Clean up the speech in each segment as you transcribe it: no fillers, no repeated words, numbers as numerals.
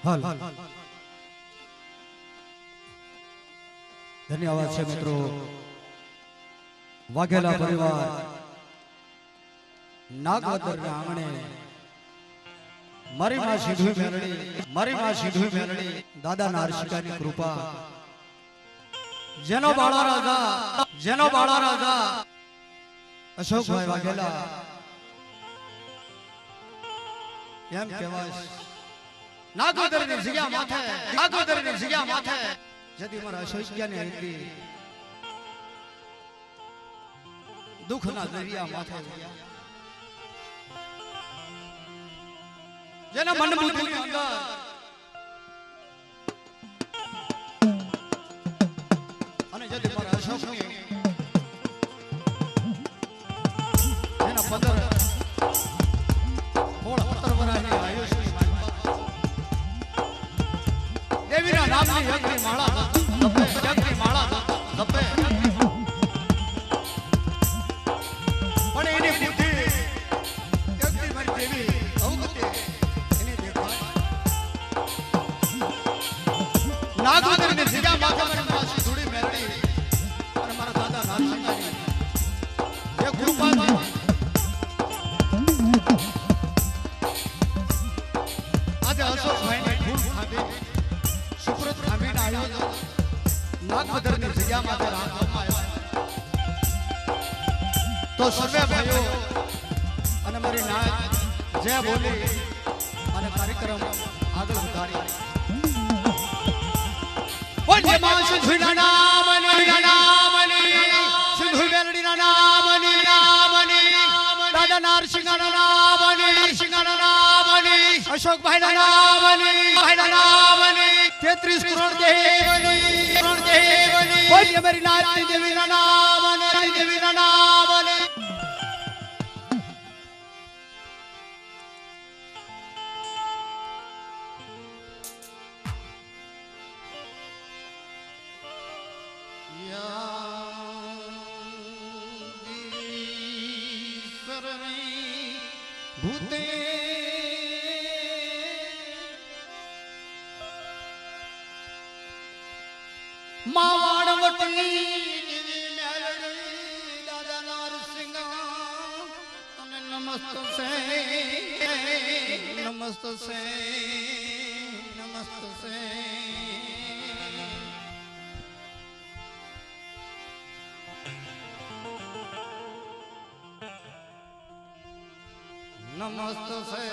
હાલ ધન્યવાદ છે મિત્રો. વાઘેલા પરિવાર નાગવદરના આંગણે મારી માં સિંધુ મેલડી દાદાના હર્ષિકાની કૃપા જેનો બાળા રાજા અશોકભાઈ વાઘેલા એમ કહેવાય નાગોદરની જગ્યા માથે જેથી મારા અશોક્યાની હતી દુઃખના દરિયા માથે જેના મન બુદ્ધિની અંદર અને જેથી મારા અશોકની એના પદર બોળ 17 વર્ષની આયુષ્ય દેવીના નામની યજ્ઞની માળા જપે પણ એની બુદ્ધિ યજ્ઞની મારી દેવી અવગતે એની દેખાય નાગોદરની જગ્યા માથે મારી માસી ધૂળી મેરડી અને મારા દાદા નારસિંહાની જે કૃપાથી આજે અશોકભાઈને ફૂલ ખાધી સુપ્રત ખામીને આવ્યો નાગવદરની જગ્યા માથે રાખવામાં આવ્યો તો સર્વે ભાઈઓ અને મારી નાય જય બોલી અને કાર્યક્રમ આગળ વધારી બોલે માં સિંધુના નામની સિંધુ મેલડીના નામની દાદા નારસિંહના નામની અશોકભાઈના નામની 33 કરોડ દેવની मेरी नाती देवी ना नाम ने देवी ना नाम ने भूते मावाड़ वटनी दादा नारसिंह नमस्त से नमस्त से नमस्त से नमस्त से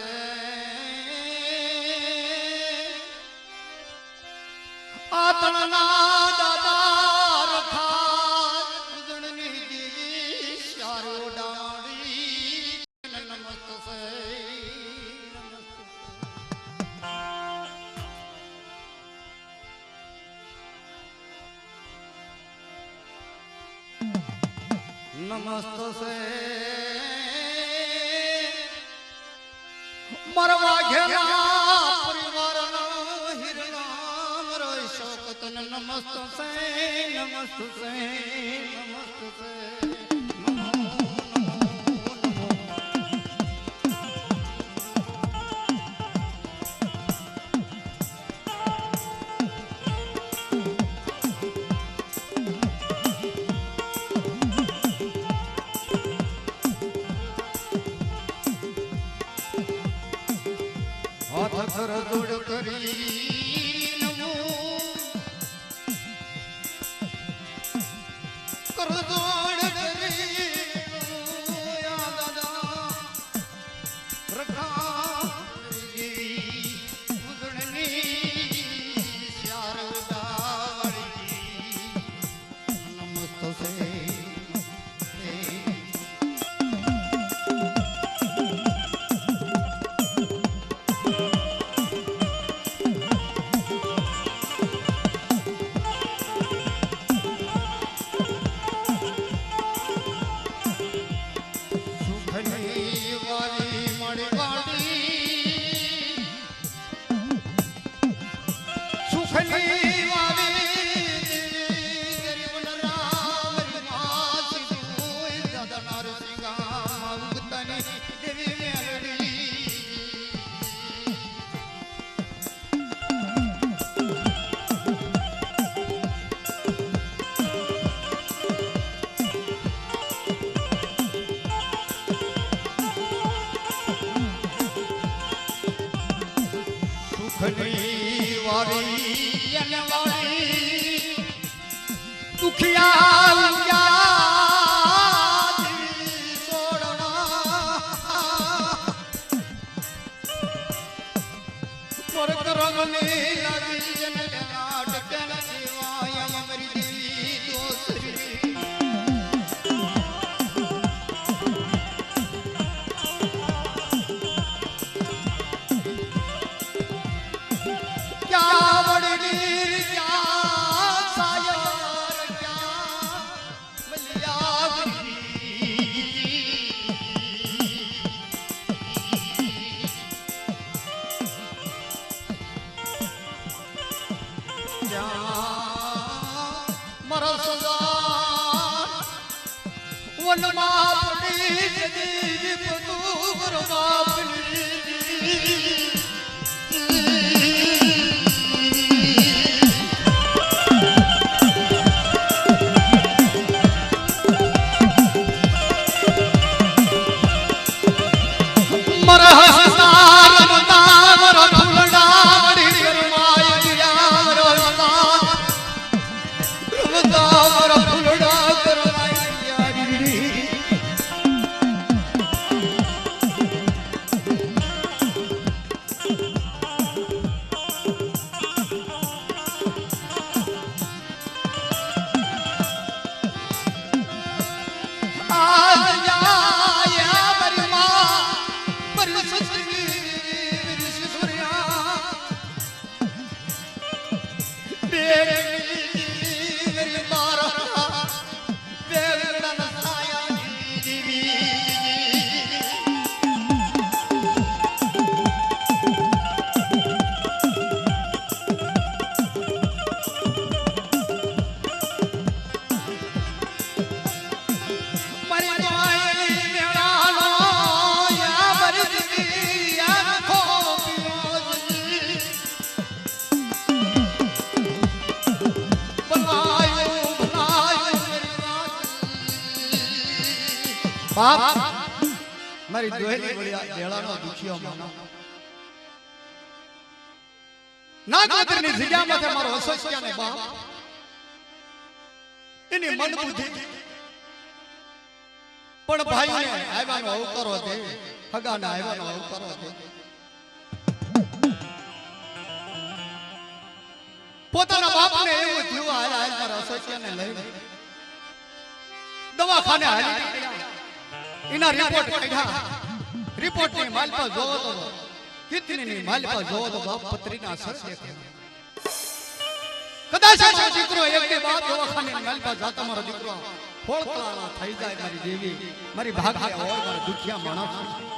आतना दादा रखा गुजरनी देवी शारो डाड़ी नमस्त से नमस्त से मरवा घेरा परिवार हिरणा मरो शौकत नमस्त से नमस्त से नमस्त से हाथ जोड़ करी नमो कर जोड़ करी या दादा रखा गुजरनी श्यार डाड़ी नमस्त से दुखिया બાપ મારી દોહેલી દેળાનો દુખિયો માનો નાગોદરની જગ્યામાં મારો અસોસિયાને બાપ એની મન બુદ્ધિ પણ ભાઈને આવ્યાનો અવકારો દે હગાના આવ્યાનો અવકારો દે પોતાના બાપને એવું થયું હાલ હાલ મારા અસોસિયાને લઈને દવાખાને હાલી એના રિપોર્ટ કાઢ્યા રિપોર્ટની માલપા જોવો તો કિતનીની માલપા જોવો તો બાપ પત્રીના અસર દેખાય કદાચ મારો દીકરો એક બે બાપ દવાખાને માલપા જાતા મારો દીકરો ફોળતળાનો થઈ જાય મારી દેવી મારી ભાગ્ય હોય મારા દુખિયા માણસ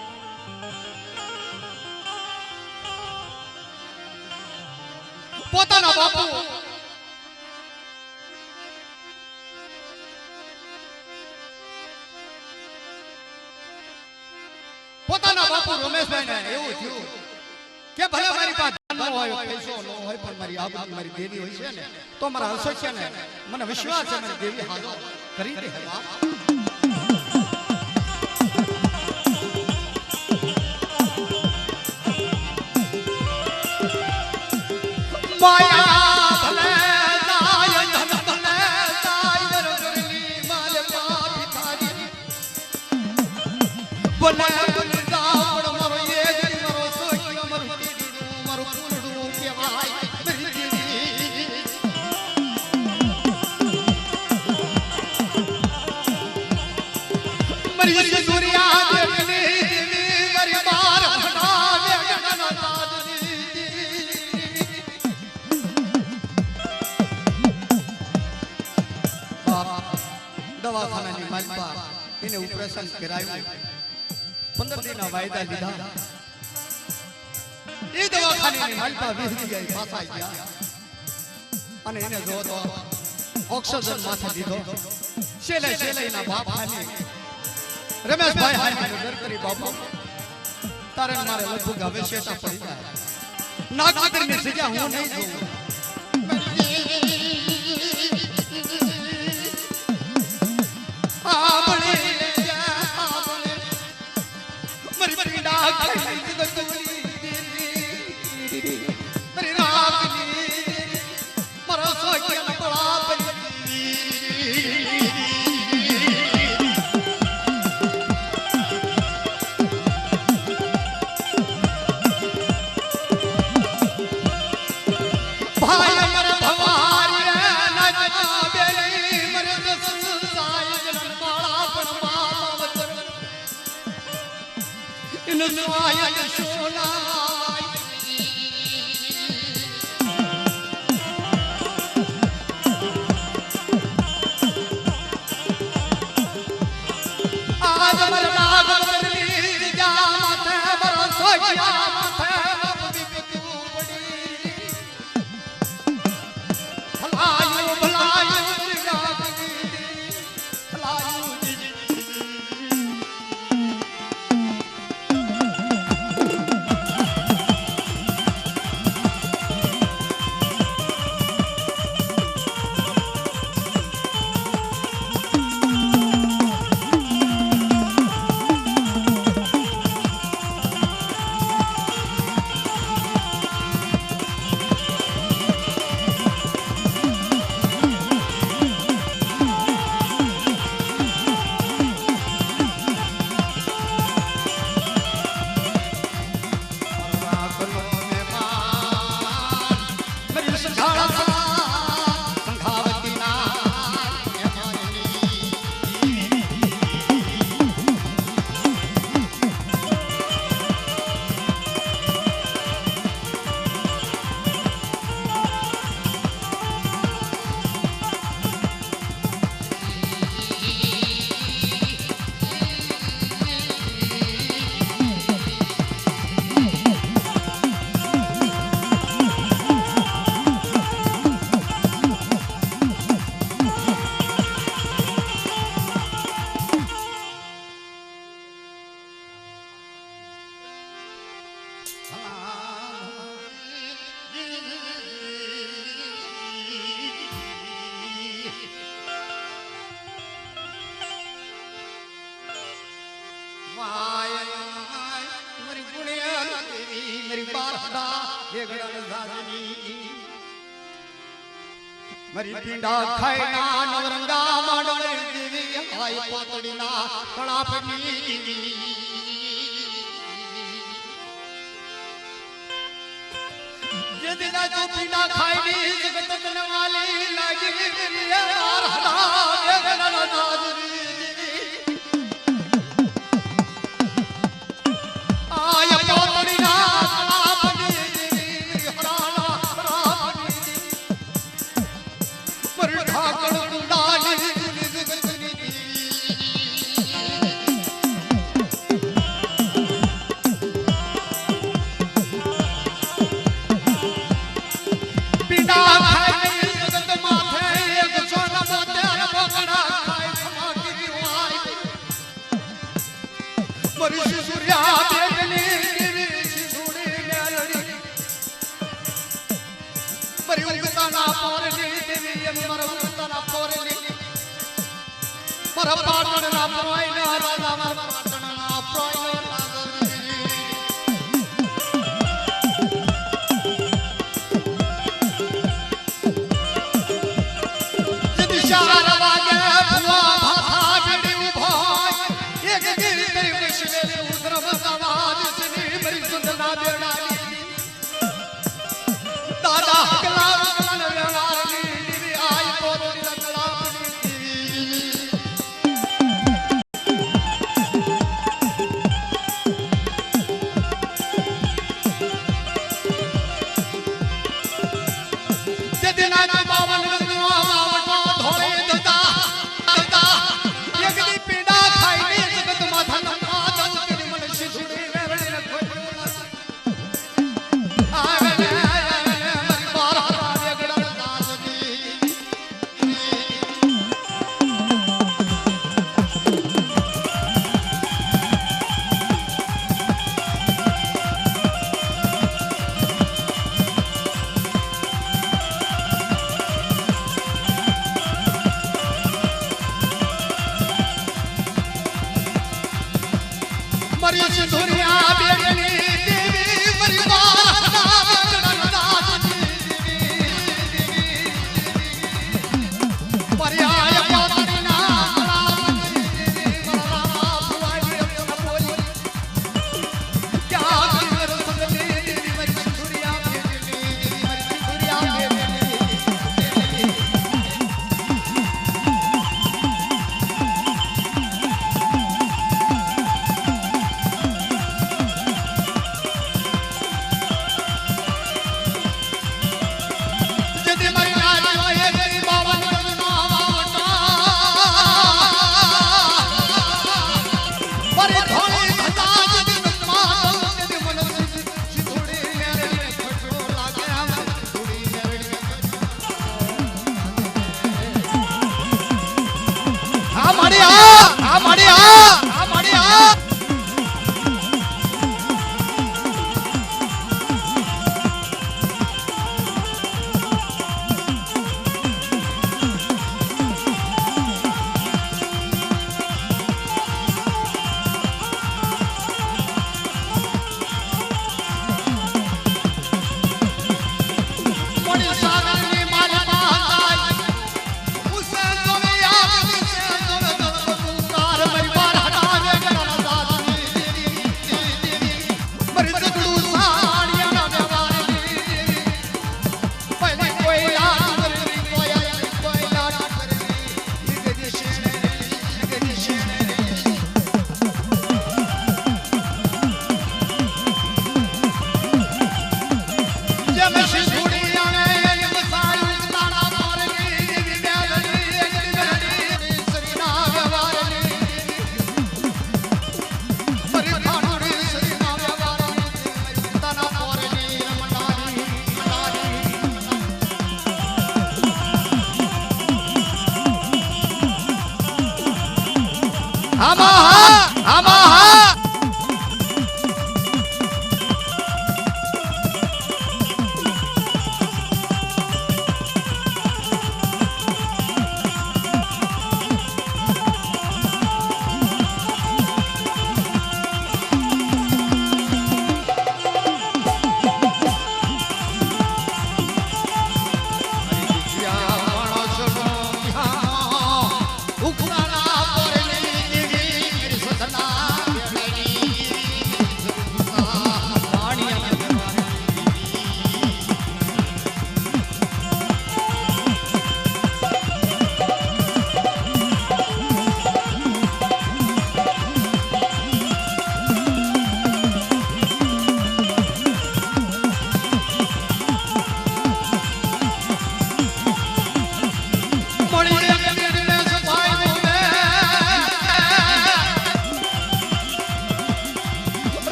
પોતાના બાપુ રમેશભાઈ ને એવું થયું કે ભલે મારી પાસે ધન ન હોય પૈસો ન હોય પણ મારી આબરૂ મારી દેવી હોય છે ને તો મારા અસોસિયા ને મને વિશ્વાસ છે મારી દેવી હાજો કરી દે માયા ભલે જાય ધન ભલે જાય રગલી મારે પાપી તારી ભલે દવાખાનાની માલપા એને ઓપરેશન કરાવ્યું 15 દિનના વાયદા લીધા એ દવાખાનાની માલપા વિહરી ગઈ પાછા ગયા અને એને જો તો ઓક્સિજન માથે દીધો છેલે છેલેના બાપ હાલી રમેશભાઈ હાલી નજર કરી બાપુ તારે મારે લગભગ હવે શેટા પડી જાય નાગોદરની જગ્યા હું નહીં જોઉં बारदा ये गण साजनी मरी पिंडा खायना नवरंगा माडोळे देवी हाय पातडीना कळापणी जदिना तो पिंडा खायनी जगत जनवाली लागी बारदा ये गण साजनी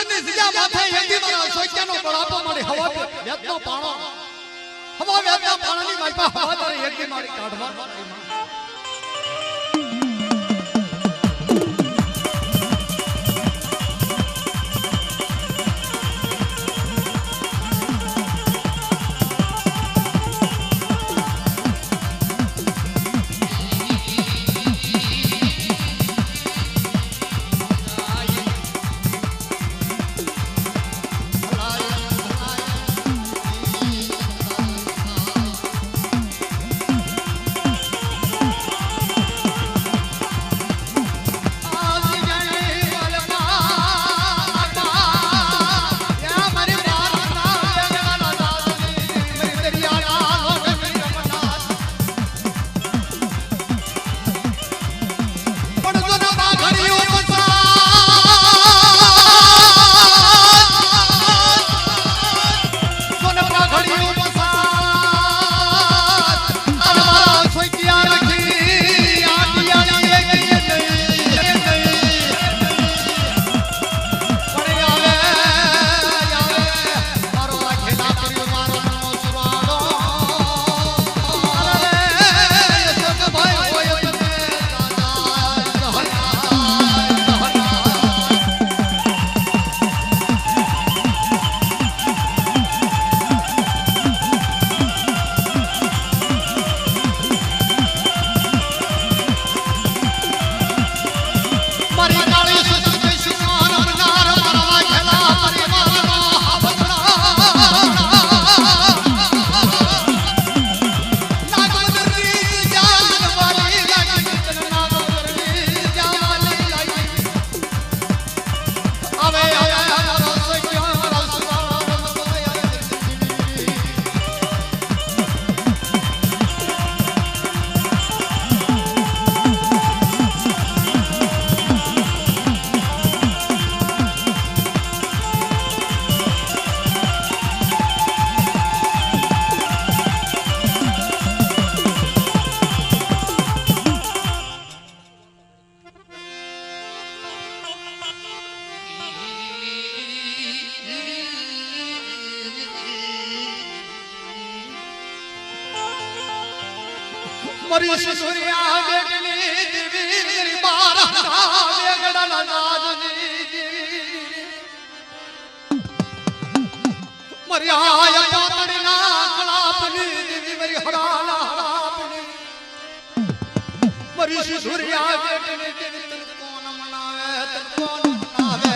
મંદિરની જગ્યા માથે હેતી મારા સોચ્યાનો બળાપો મારી હવા વેતનો પાણો હવા વેતના પાણાની માલપા હવા તારી હેતી મારી કાઢવા મરી સુરિયા બેટની દેવી મારા વેગડા નાદની દેવી મરિયા પાતડી ના કળાપની દેવી મરી હરાલા હરાપની મરી સુરિયા બેટની દેવી તન કોણ મનાવે તન કોણ મનાવે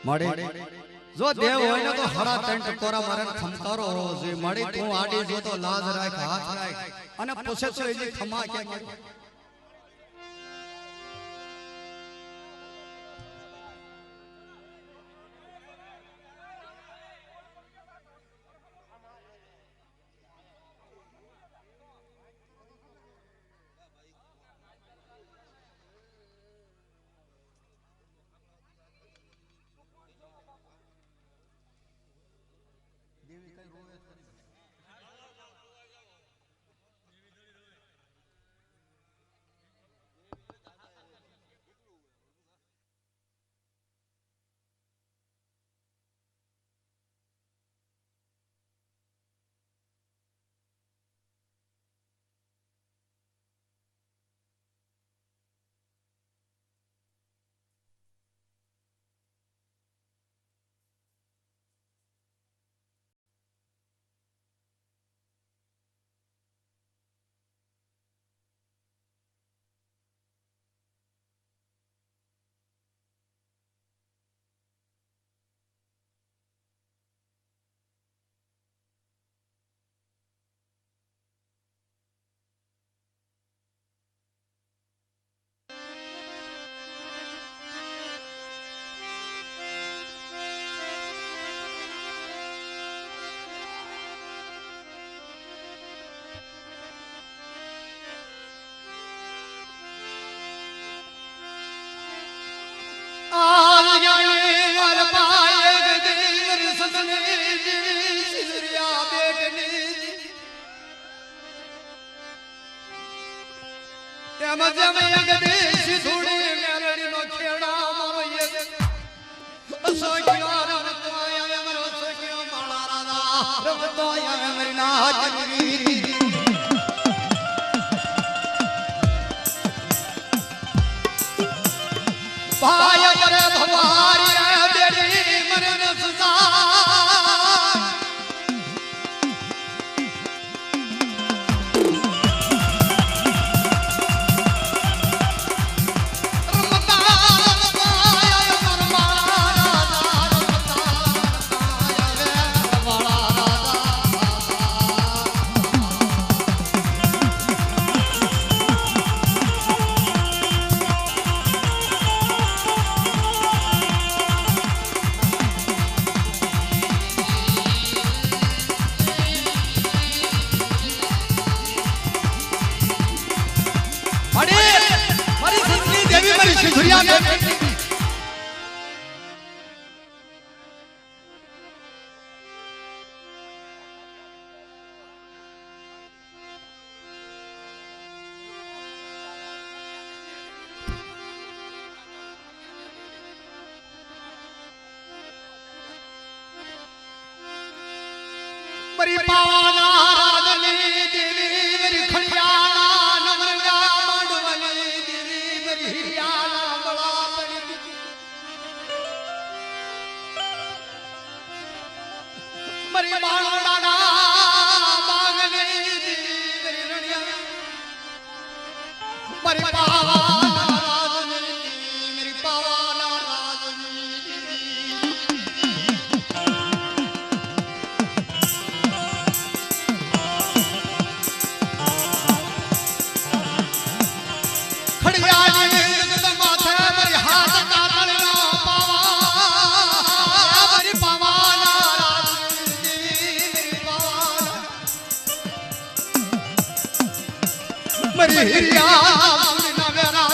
મળી જો દેવ હોય ને તો હરા ત્રણ ટકોરા મારે ખમકારો હોવો જોઈએ. મળી તું આડી જો તો લાજ રાખ, હાથ રાખ અને પૂછે તો એની ખમા ક્યાં મરી પાવાના રાજની દેવી મરી ખડિયાના નવરંગા માંડવની દેવી મરી હિરિયાના બળા પડી મરી બાળોડાના બાગની દેવી મરી રણિયા મરી પાવાના રાજની મરી પાવાના રાજની મરી હિરિયા સુરના વેરા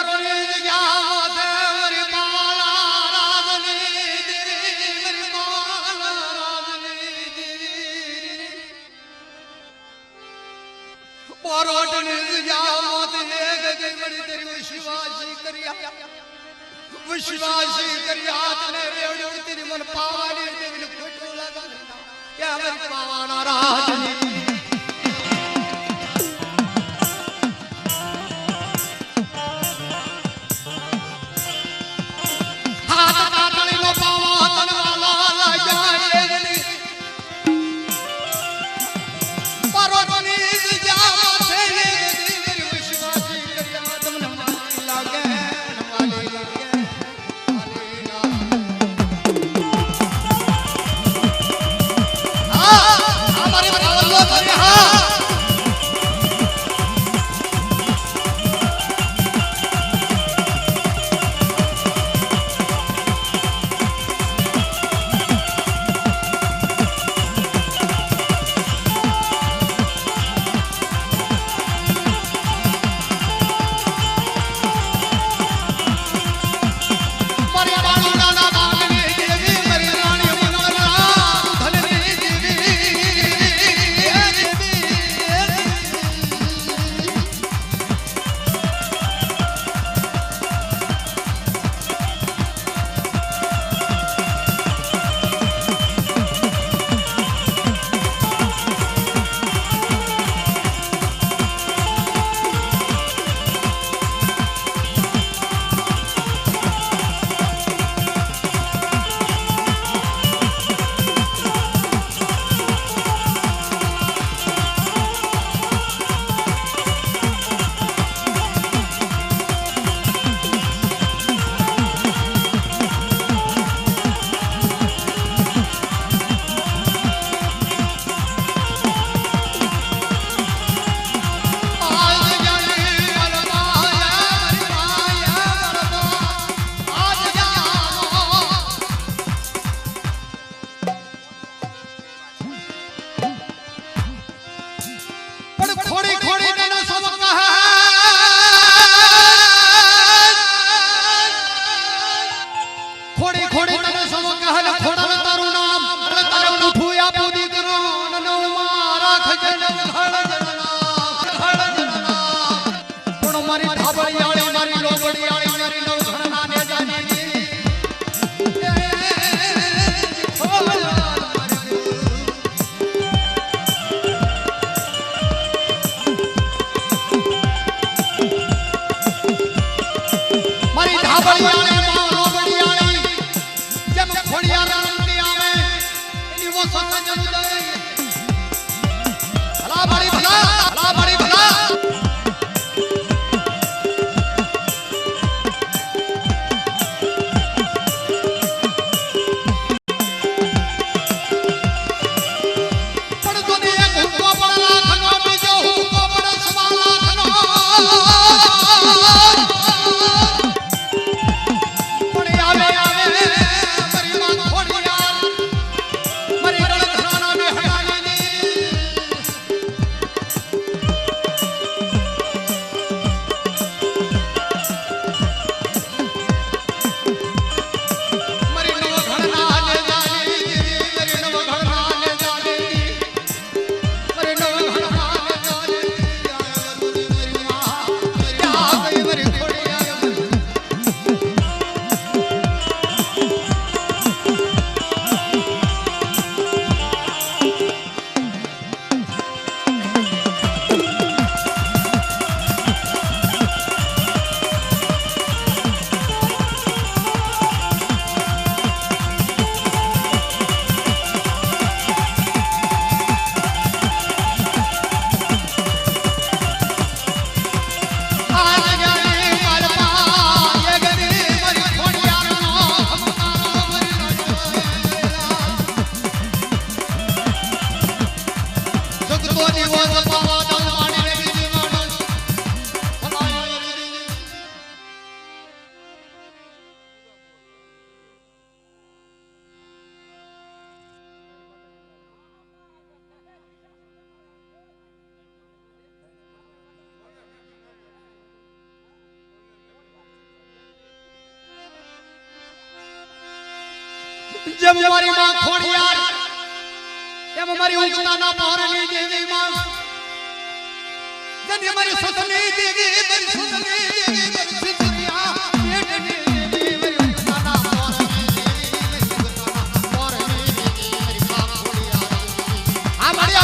પરોટની જગ્યા મારી પાલા રાજની દેવી મારી પાલા રાજની દેવી પરોટની જગ્યા મોતે એક ગઈ તેરી વિશ્વાસી કર્યા વિશ્વાસી કર્યા તને રેવડી તેરી મન પાવાની દેવી ખોટું લાગે યા મારી પાવાના રાજની જેમ મારી માં ખોડિયાર એમ મારી ઉગતાના પહોરની દેવી માં જેમ મારી સતની દેવી મારી સતની દેવી મારી સિદ્ધિયા દેવી મારી ઉગતાના પહોરની દેવી ઉગતાના પહોરની દેવી મારી માં ખોડિયાર આ મારી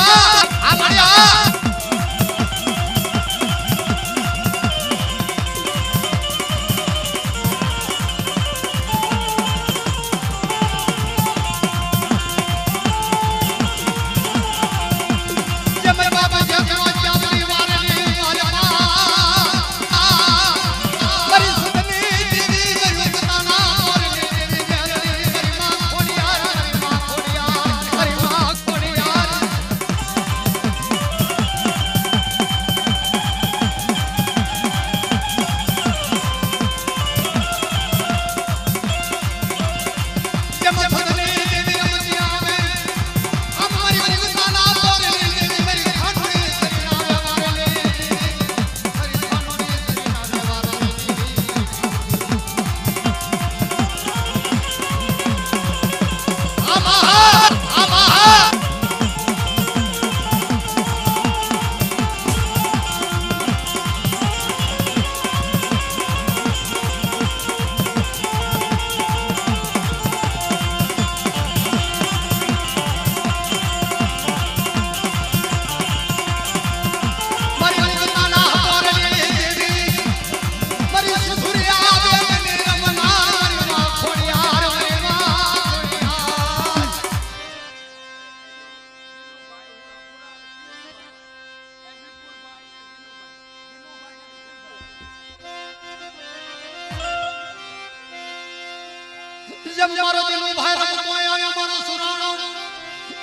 जब मारो दिलो भाई रमतो आया मारो सुनानो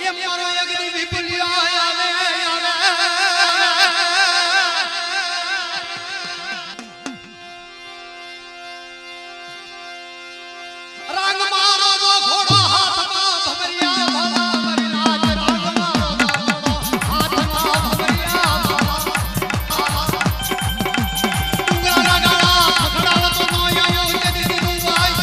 ये मारो अग्नि विपुलिया आवे रंग मारो जो घोड़ा हाथ में भमरिया भला परिराज रंग मारो जो घोड़ा हाथ में भमरिया भला डुंगरा डाला खखड़ा तो नया यो जदी दिनु भाई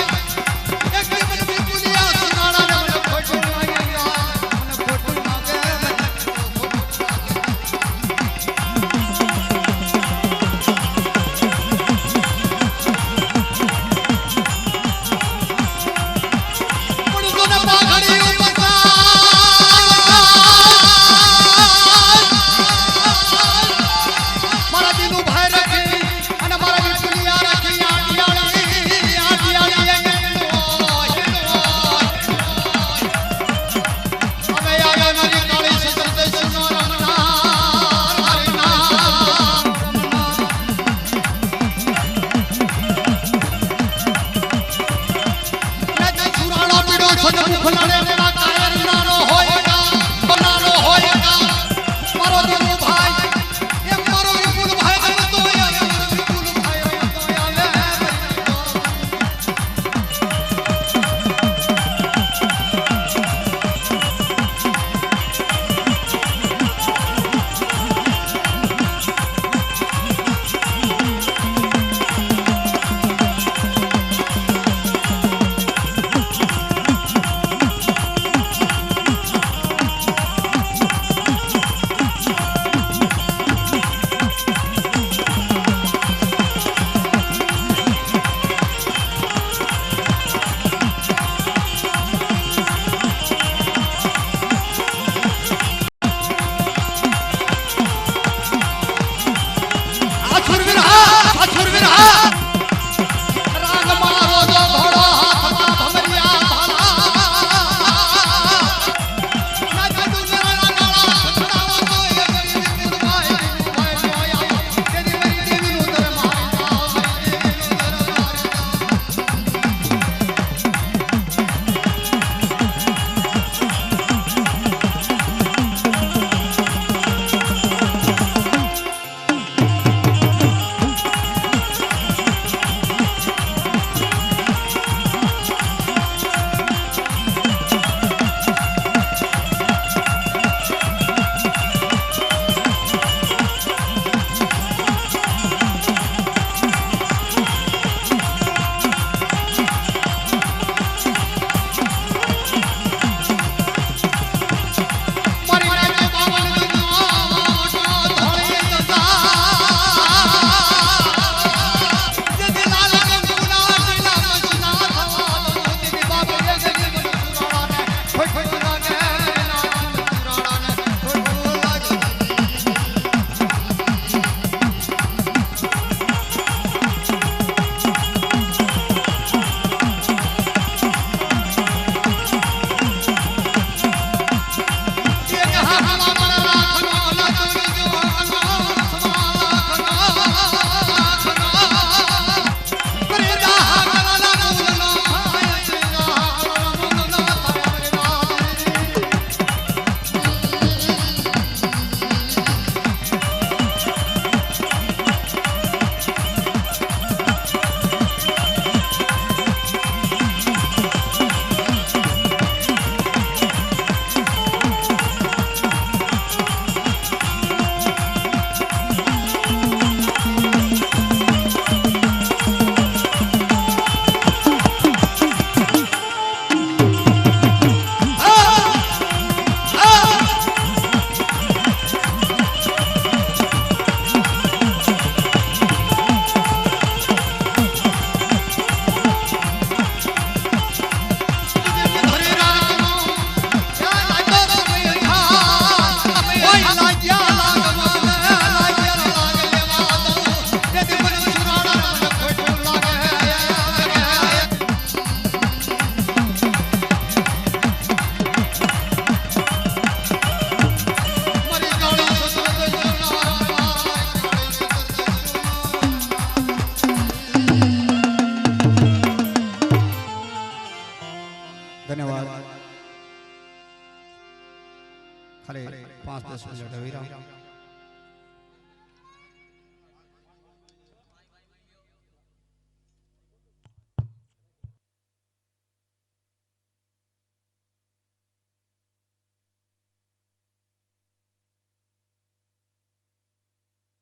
ખાલી 5-10 મિનિટ વિરામ